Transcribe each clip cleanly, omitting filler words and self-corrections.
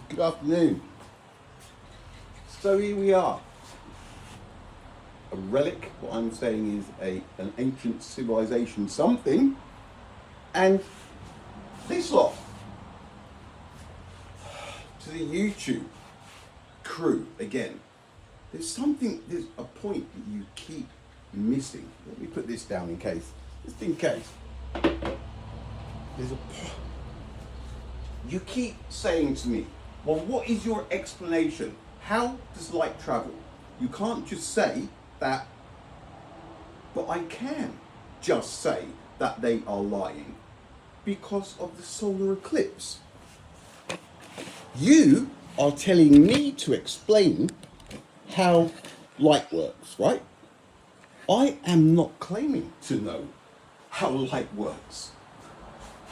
Good afternoon. So here we are. A relic, what I'm saying is an ancient civilization something, and this lot, to the YouTube crew again, there's a point that you keep missing. Let me put this down just in case. You keep saying to me, well, what is your explanation? How does light travel? You can't just say that, but I can just say that they are lying because of the solar eclipse. You are telling me to explain how light works, right? I am not claiming to know how light works.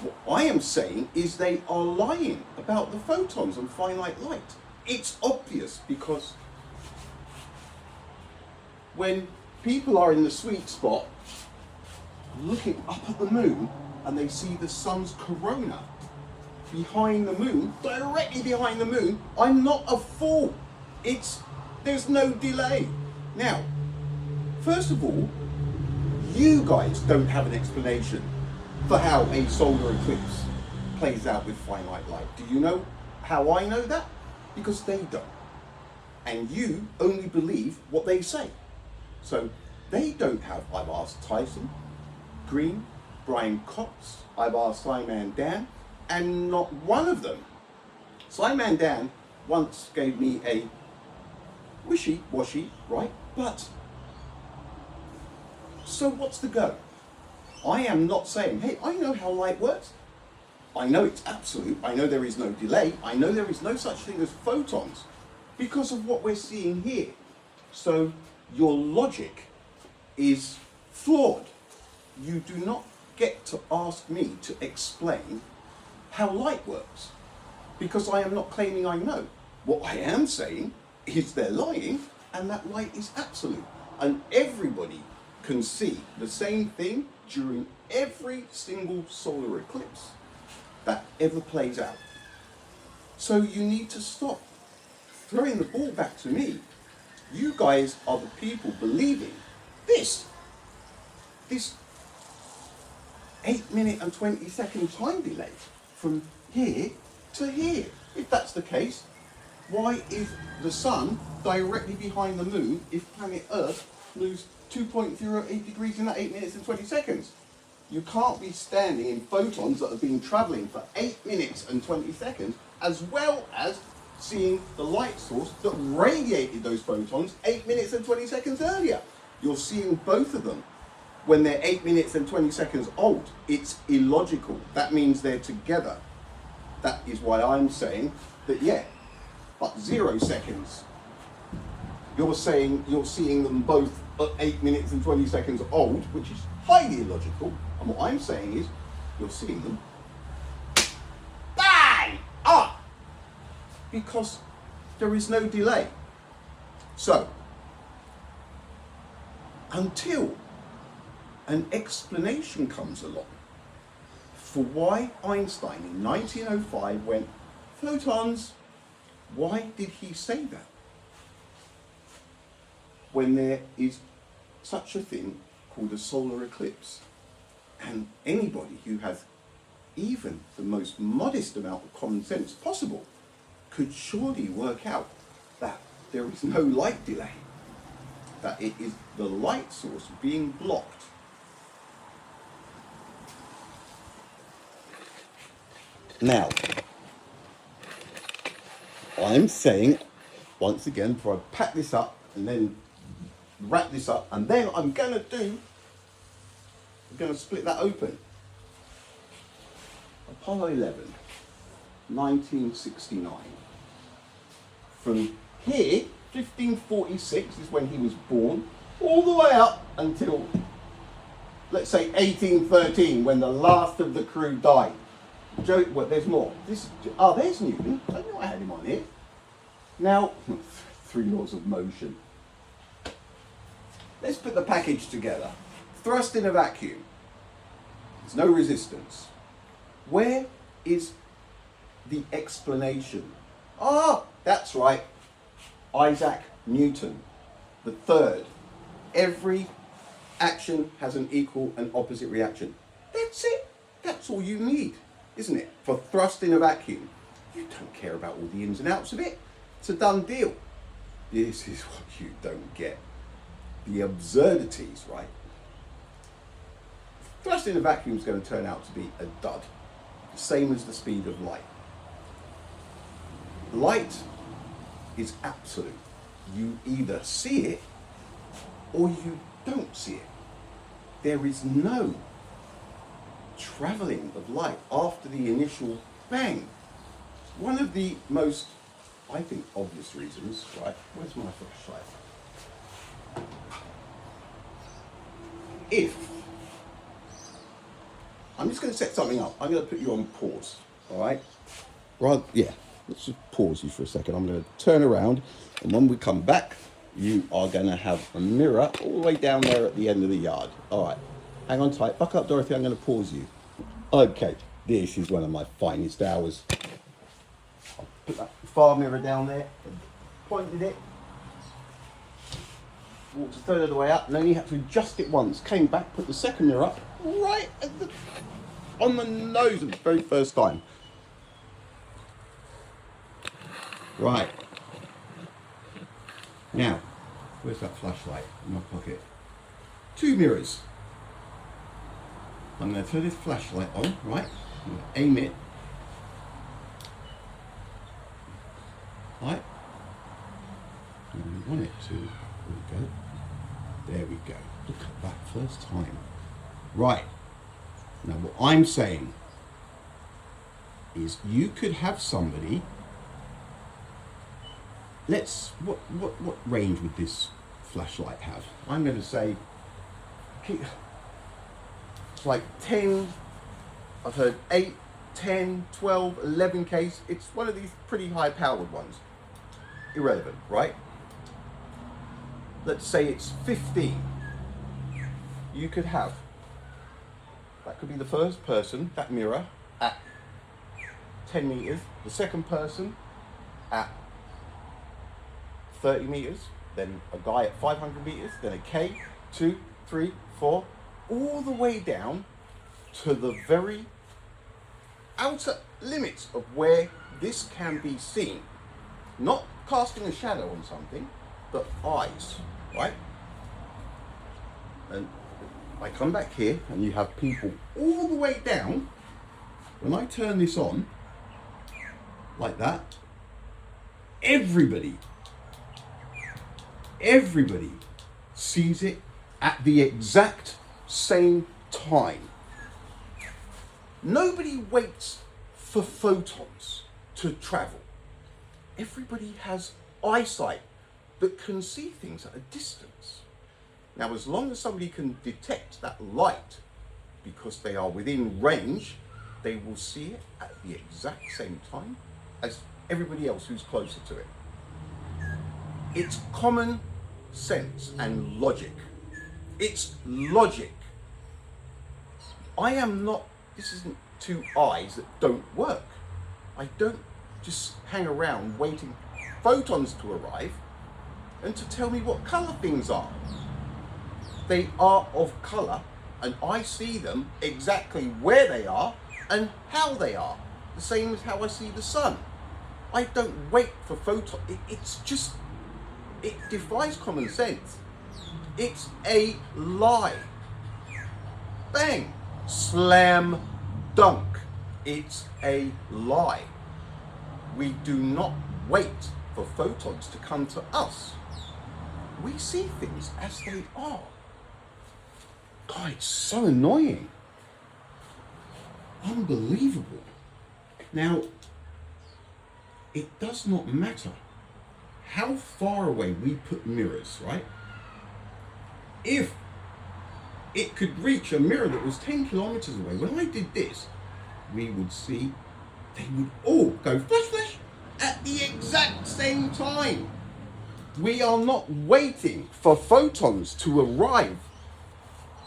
What I am saying is they are lying about the photons and finite light. It's obvious because when people are in the sweet spot looking up at the moon and they see the sun's corona behind the moon, directly behind the moon, I'm not a fool. There's no delay. Now, first of all, you guys don't have an explanation for how a solar eclipse plays out with finite light. Do you know how I know that? Because they don't. And you only believe what they say. So they don't have. I've asked Tyson, Green, Brian Cox, I've asked Simon Dan, and not one of them. Simon Dan once gave me a wishy-washy, right? But, so what's the go? I am not saying, hey, I know how light works. I know it's absolute. I know there is no delay. I know there is no such thing as photons because of what we're seeing here. So your logic is flawed. You do not get to ask me to explain how light works because I am not claiming I know. What I am saying is they're lying and that light is absolute. And everybody can see the same thing during every single solar eclipse that ever plays out. So you need to stop throwing the ball back to me. You guys are the people believing this 8-minute and 20-second time delay from here to here. If that's the case, why is the sun directly behind the moon if planet Earth moves 2.08 degrees in that 8 minutes and 20 seconds? You can't be standing in photons that have been traveling for 8 minutes and 20 seconds, as well as seeing the light source that radiated those photons 8 minutes and 20 seconds earlier. You're seeing both of them when they're 8 minutes and 20 seconds old. It's illogical. That means they're together. That is why I'm saying that, yeah, but 0 seconds. You're saying you're seeing them both at 8 minutes and 20 seconds old, which is highly illogical. And what I'm saying is you're seeing them bang up because there is no delay. So, until an explanation comes along for why Einstein in 1905 went, photons, why did he say that? When there is such a thing called a solar eclipse. And anybody who has even the most modest amount of common sense possible could surely work out that there is no light delay, that it is the light source being blocked. Now, I'm saying, once again, before I pack this up and then wrap this up, and then I'm going to split that open. Apollo 11, 1969. From here, 1546 is when he was born, all the way up until, let's say, 1813, when the last of the crew died. Well, there's more. There's Newton. I knew I had him on here. Now, 3 laws of motion. Let's put the package together. Thrust in a vacuum. There's no resistance. Where is the explanation Ah, that's right. Isaac Newton, the third. Every action has an equal and opposite reaction. That's it. That's all you need, isn't it? For thrust in a vacuum. You don't care about all the ins and outs of it. It's a done deal. This is what you don't get. The absurdities, right? Thrust in a vacuum is going to turn out to be a dud. The same as the speed of light. Light is absolute. You either see it or you don't see it. There is no travelling of light after the initial bang. One of the most, I think, obvious reasons, right? Where's my flashlight? If, I'm just going to set something up. I'm going to put you on pause, all right? Right, yeah, let's just pause you for a second. I'm going to turn around, and when we come back, you are going to have a mirror all the way down there at the end of the yard. All right, hang on tight. Buck up, Dorothy. I'm going to pause you. Okay, this is one of my finest hours. I'll put that far mirror down there, pointed it, walked a third of the way up, and only had to adjust it once. Came back, put the second mirror up, right on the nose of the very first time. Right. Now, where's that flashlight in my pocket? 2 mirrors. I'm going to turn this flashlight on, right? I'm going to aim it. Right? And we want it to, there we go. Look at that first time. Right. Now what I'm saying is you could have somebody, what range would this flashlight have? I'm going to say, it's like 10, I've heard 8, 10, 12, 11 case. It's one of these pretty high powered ones. Irrelevant, right? Let's say it's 15. You could have, that could be the first person, that mirror, at 10 meters, the second person at 30 meters, then a guy at 500 meters, then a K, 2, 3, 4, all the way down to the very outer limits of where this can be seen. Not casting a shadow on something, but eyes, right? And I come back here and you have people all the way down. When I turn this on, like that, everybody sees it at the exact same time. Nobody waits for photons to travel. Everybody has eyesight that can see things at a distance. Now, as long as somebody can detect that light because they are within range, they will see it at the exact same time as everybody else who's closer to it. It's common sense and logic. It's logic. I am not, this isn't 2 eyes that don't work. I don't just hang around waiting for photons to arrive and to tell me what colour things are. They are of colour and I see them exactly where they are and how they are. The same as how I see the sun. I don't wait for photons. It's just, it defies common sense. It's a lie. Bang, slam dunk. It's a lie. We do not wait for photons to come to us. We see things as they are. God, it's so annoying. Unbelievable. Now, it does not matter how far away we put mirrors, right? If it could reach a mirror that was 10 kilometers away, when I did this, we would see they would all go flash, flash at the exact same time. We are not waiting for photons to arrive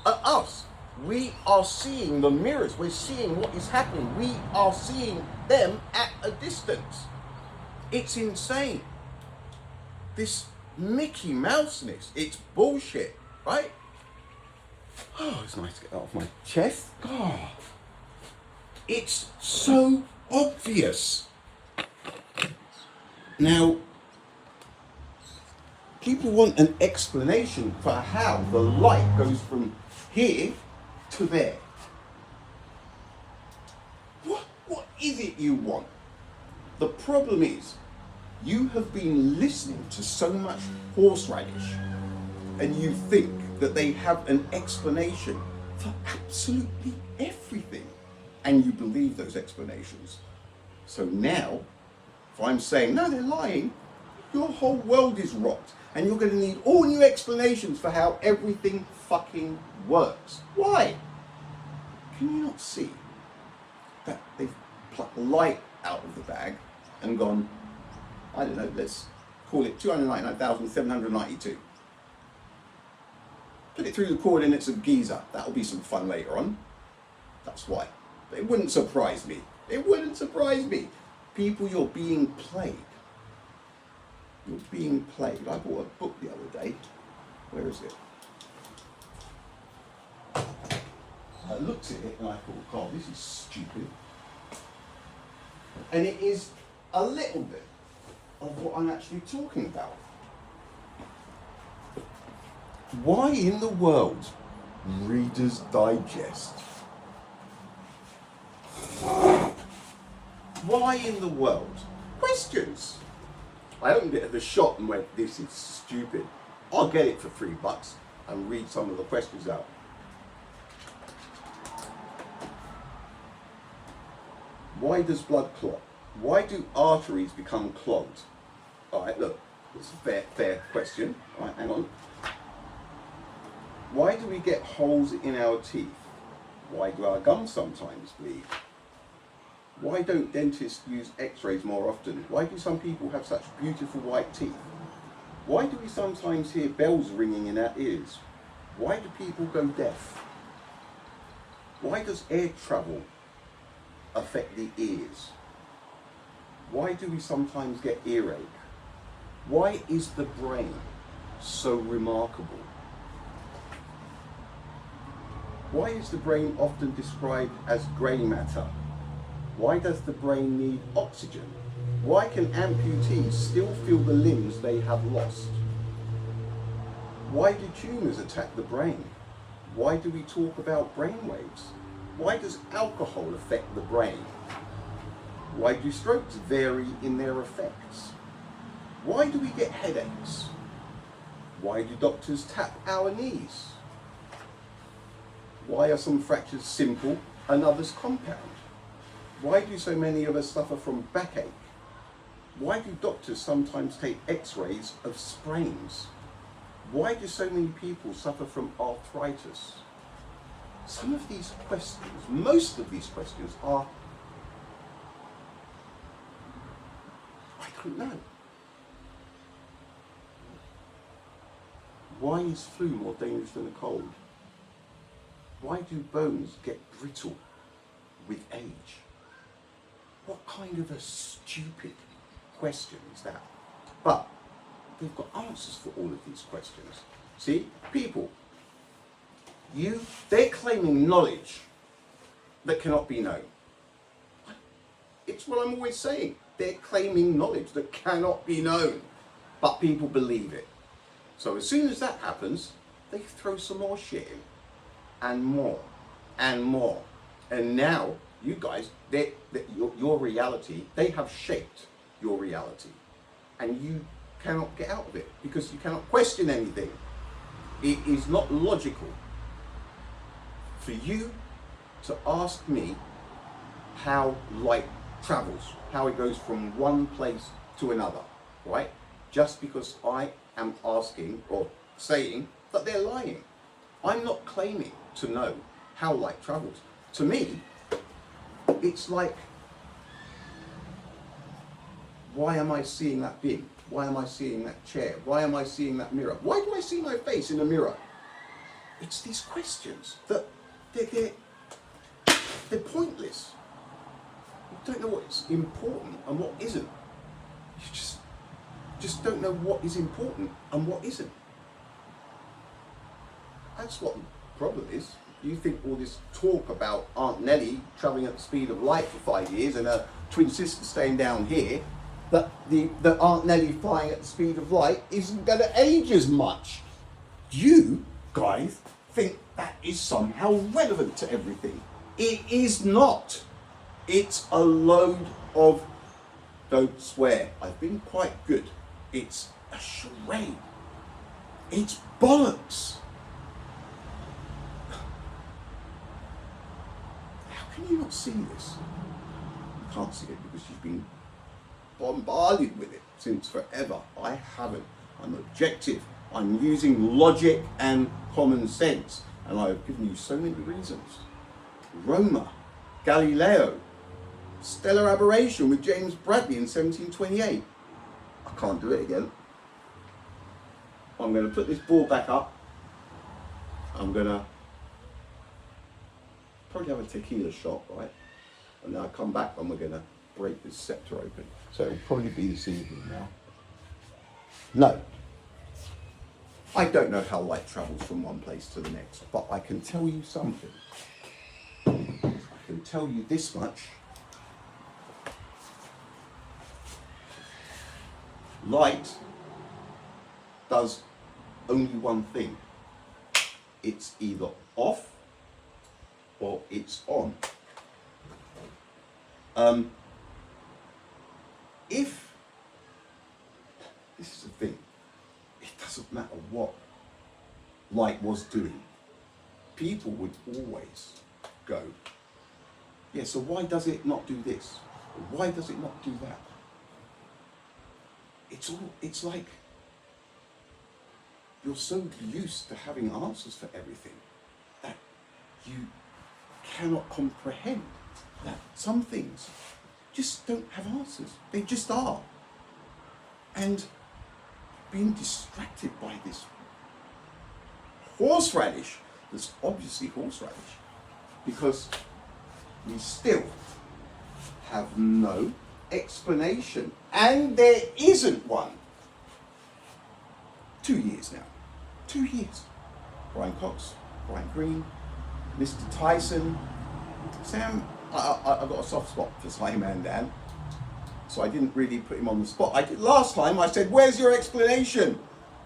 at us. We are seeing the mirrors. We're seeing what is happening. We are seeing them at a distance. It's insane. This Mickey Mouseness, it's bullshit, right? Oh, it's nice to get that off my chest. Oh, it's so obvious. Now, people want an explanation for how the light goes from here to there. What is it you want? The problem is, you have been listening to so much horseradish, and you think that they have an explanation for absolutely everything, and you believe those explanations. So now, if I'm saying, no, they're lying, your whole world is rocked, and you're going to need all new explanations for how everything fucking works. Why? Can you not see that they've plucked light out of the bag and gone, I don't know, let's call it 299,792. Put it through the coordinates of Giza. That'll be some fun later on. That's why. But it wouldn't surprise me. It wouldn't surprise me. People, you're being played. You're being played. I bought a book the other day. Where is it? I looked at it and I thought, God, this is stupid. And it is a little bit of what I'm actually talking about. Why in the world Reader's Digest? Why in the world? Questions. I opened it at the shop and went, this is stupid. I'll get it for $3 and read some of the questions out. Why does blood clot? Why do arteries become clogged? All right, look, it's a fair question. All right, hang on. Why do we get holes in our teeth? Why do our gums sometimes bleed? Why don't dentists use x-rays more often? Why do some people have such beautiful white teeth? Why do we sometimes hear bells ringing in our ears? Why do people go deaf? Why does air travel affect the ears? Why do we sometimes get earache? Why is the brain so remarkable? Why is the brain often described as grey matter? Why does the brain need oxygen? Why can amputees still feel the limbs they have lost? Why do tumours attack the brain? Why do we talk about brainwaves? Why does alcohol affect the brain? Why do strokes vary in their effects? Why do we get headaches? Why do doctors tap our knees? Why are some fractures simple and others compound? Why do so many of us suffer from backache? Why do doctors sometimes take x-rays of sprains? Why do so many people suffer from arthritis? Some of these questions, most of these questions are, I don't know. Why is flu more dangerous than a cold? Why do bones get brittle with age? What kind of a stupid question is that? But they've got answers for all of these questions. See, people, they're claiming knowledge that cannot be known. It's what I'm always saying. They're claiming knowledge that cannot be known, but people believe it. So as soon as that happens, they throw some more shit in, and more, and more. And now, you guys, your reality, they have shaped your reality. And you cannot get out of it, because you cannot question anything. It is not logical for you to ask me how light travels, how it goes from one place to another, right? Just because I am asking or saying that they're lying. I'm not claiming to know how light travels. To me, it's like, why am I seeing that bin? Why am I seeing that chair? Why am I seeing that mirror? Why do I see my face in a mirror? It's these questions that they're pointless. You don't know what's important and what isn't. just don't know what is important and what isn't. That's what the problem is. You think all this talk about Aunt Nellie travelling at the speed of light for 5 years and her twin sister staying down here, that the Aunt Nellie flying at the speed of light isn't going to age as much. You guys think that is somehow relevant to everything. It is not. It's a load of, don't swear, I've been quite good. It's a charade. It's bollocks. How can you not see this? You can't see it because you've been bombarded with it since forever. I haven't. I'm objective. I'm using logic and common sense. And I've given you so many reasons. Roma, Galileo, stellar aberration with James Bradley in 1728. I can't do it again. I'm going to put this ball back up. I'm going to probably have a tequila shot, right? And then I come back and we're going to break this scepter open. So it'll probably be this evening now. No. I don't know how light travels from one place to the next, but I can tell you something. I can tell you this much. Light does only one thing. It's either off or it's on. If, this is the thing, it doesn't matter what light was doing, people would always go, yeah, so why does it not do this? Why does it not do that? It's like you're so used to having answers for everything that you cannot comprehend that some things just don't have answers. They just are. And being distracted by this horseradish that's obviously horseradish, because we still have no explanation, and there isn't one. 2 years now. 2 years. Brian Cox, Brian Green, Mr. Tyson, Sam. I got a soft spot for Simon Dan, so I didn't really put him on the spot. I did last time. I said, "Where's your explanation?"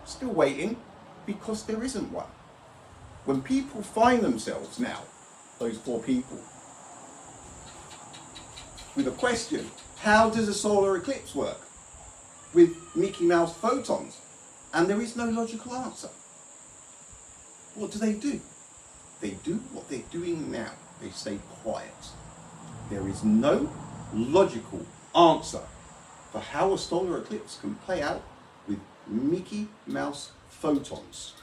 Still waiting, because there isn't one. When people find themselves now, those 4 people, with a question, how does a solar eclipse work with Mickey Mouse photons? And there is no logical answer. What do? They do what they're doing now. They stay quiet. There is no logical answer for how a solar eclipse can play out with Mickey Mouse photons.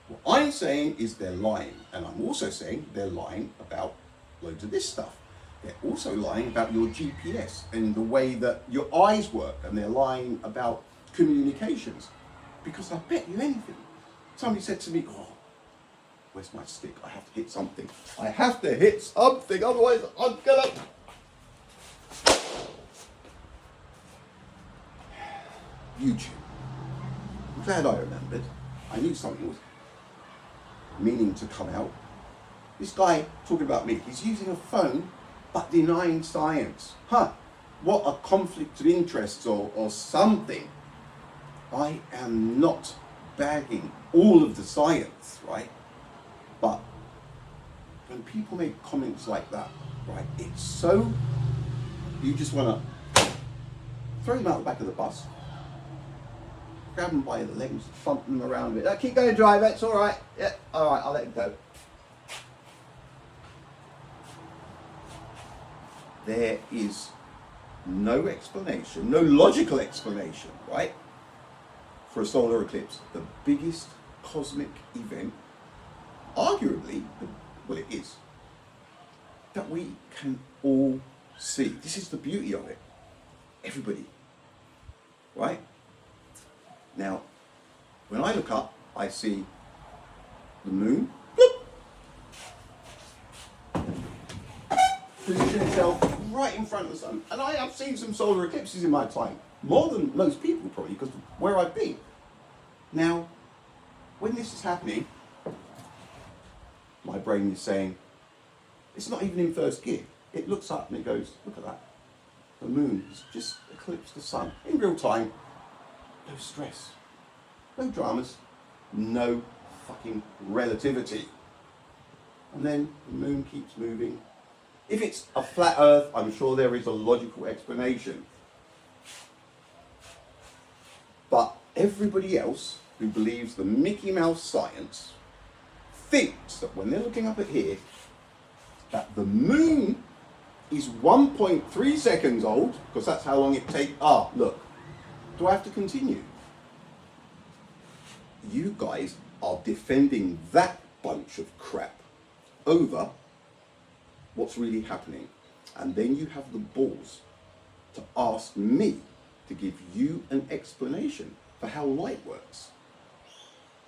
What I'm saying is they're lying, and I'm also saying they're lying about loads of this stuff. They're also lying about your GPS and the way that your eyes work, and they're lying about communications. Because I bet you anything. Somebody said to me, "Oh, where's my stick? I have to hit something. I have to hit something, otherwise I'm gonna..." YouTube. I'm glad I remembered. I knew something was meaning to come out. This guy talking about me, he's using a phone but denying science. What a conflict of interest or something. I am not bagging all of the science, right? But when people make comments like that, right, it's so, you just want to throw them out the back of the bus, grab them by the legs, thump them around a bit. "Oh, keep going, driver, it's all right. Yeah, all right, I'll let him go." There is no explanation, no logical explanation, right, for a solar eclipse, the biggest cosmic event, arguably, well, it is, that we can all see. This is the beauty of it. Everybody, right? Now, when I look up, I see the moon, bloop, position itself right in front of the sun. And I have seen some solar eclipses in my time. More than most people probably, because of where I've been. Now, when this is happening, my brain is saying, it's not even in first gear. It looks up and it goes, look at that. The moon has just eclipsed the sun in real time. No stress, no dramas, no fucking relativity. And then the moon keeps moving. If it's a flat earth, I'm sure there is a logical explanation. But everybody else who believes the Mickey Mouse science thinks that when they're looking up at here, that the moon is 1.3 seconds old, because that's how long it takes. Ah, look, do I have to continue? You guys are defending that bunch of crap over what's really happening. And then you have the balls to ask me to give you an explanation for how light works.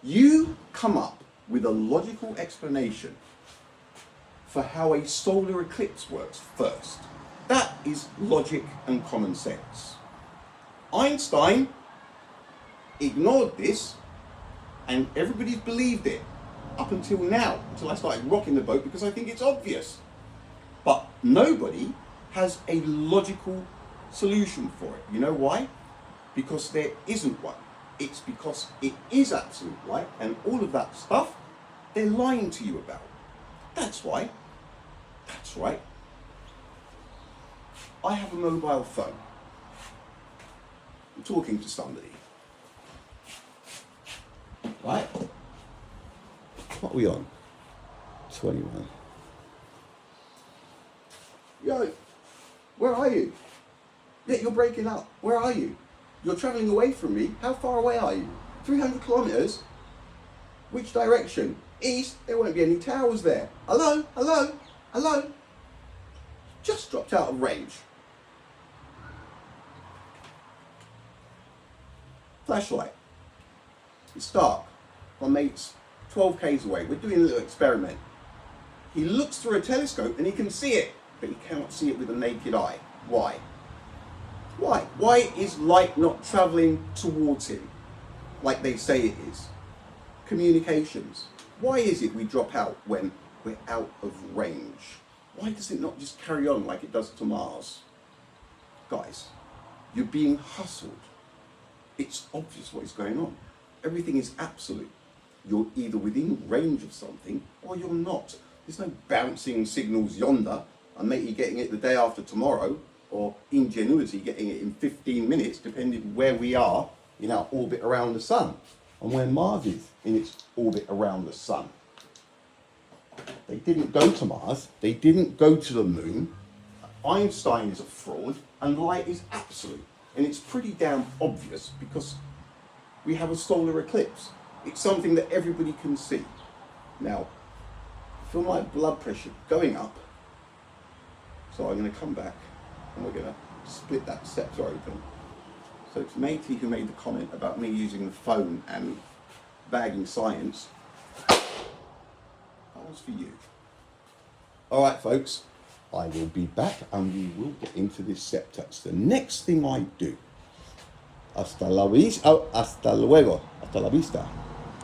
You come up with a logical explanation for how a solar eclipse works first. That is logic and common sense. Einstein ignored this and everybody's believed it up until now, until I started rocking the boat because I think it's obvious. But nobody has a logical solution for it. You know why? Because there isn't one. It's because it is absolute light and all of that stuff they're lying to you about. That's why. That's right. I have a mobile phone. I'm talking to somebody. Right? What are we on? 21. Yo, where are you? Yeah, you're breaking up. Where are you? You're travelling away from me. How far away are you? 300 kilometres? Which direction? East? There won't be any towers there. Hello? Hello? Hello? Just dropped out of range. Flashlight. It's dark. My mate's 12 k's away. We're doing a little experiment. He looks through a telescope and he can see it, but he cannot see it with the naked eye. Why? Why? Why is light not travelling towards him like they say it is? Communications. Why is it we drop out when we're out of range? Why does it not just carry on like it does to Mars? Guys, you're being hustled. It's obvious what is going on. Everything is absolute. You're either within range of something or you're not. There's no bouncing signals yonder. I may be getting it the day after tomorrow, or Ingenuity getting it in 15 minutes, depending where we are in our orbit around the sun and where Mars is in its orbit around the sun. They didn't go to Mars. They didn't go to the moon. Einstein is a fraud and light is absolute. And it's pretty damn obvious because we have a solar eclipse. It's something that everybody can see. Now, I feel my blood pressure going up. So I'm going to come back and we're going to split that scepter open. So it's Matey who made the comment about me using the phone and bagging science. That was for you. All right, folks. I will be back and we will get into this scepter. It's the next thing I do. Hasta la vista. Oh, hasta luego. Hasta la vista.